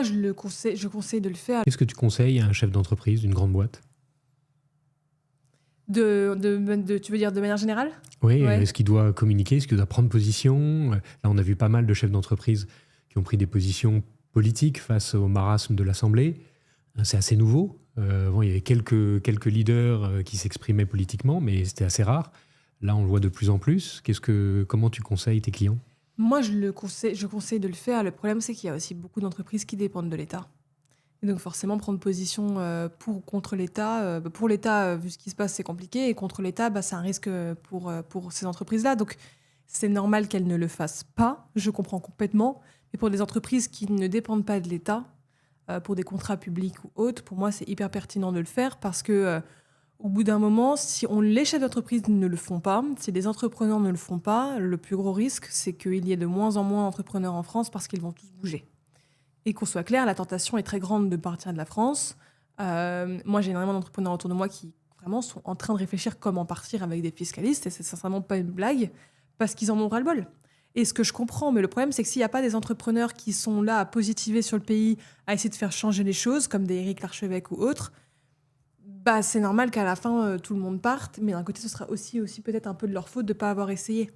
Moi, je conseille de le faire. Qu'est-ce que tu conseilles à un chef d'entreprise d'une grande boîte? Tu veux dire de manière générale? Oui, Ouais. est-ce qu'il doit communiquer? Est-ce qu'il doit prendre position? Là, on a vu pas mal de chefs d'entreprise qui ont pris des positions politiques face au marasme de l'Assemblée. C'est assez nouveau. Avant, il y avait quelques leaders qui s'exprimaient politiquement, mais c'était assez rare. Là, on le voit de plus en plus. Comment tu conseilles tes clients? Moi, je conseille de le faire. Le problème, c'est qu'il y a aussi beaucoup d'entreprises qui dépendent de l'État. Et donc forcément, prendre position pour ou contre l'État. Pour l'État, vu ce qui se passe, c'est compliqué. Et contre l'État, c'est un risque pour ces entreprises-là. Donc c'est normal qu'elles ne le fassent pas. Je comprends complètement. Mais pour des entreprises qui ne dépendent pas de l'État, pour des contrats publics ou autres, pour moi, c'est hyper pertinent de le faire parce que au bout d'un moment, si les chefs d'entreprise ne le font pas, si les entrepreneurs ne le font pas, le plus gros risque, c'est qu'il y ait de moins en moins d'entrepreneurs en France parce qu'ils vont tous bouger. Et qu'on soit clair, la tentation est très grande de partir de la France. Moi, j'ai énormément d'entrepreneurs autour de moi qui vraiment sont en train de réfléchir comment partir avec des fiscalistes, et c'est sincèrement pas une blague, parce qu'ils en ont ras-le-bol. Et ce que je comprends, mais le problème, c'est que s'il n'y a pas des entrepreneurs qui sont là à positiver sur le pays, à essayer de faire changer les choses, comme des Éric Larchevêque ou autres, c'est normal qu'à la fin, tout le monde parte, mais d'un côté, ce sera aussi peut-être un peu de leur faute de ne pas avoir essayé.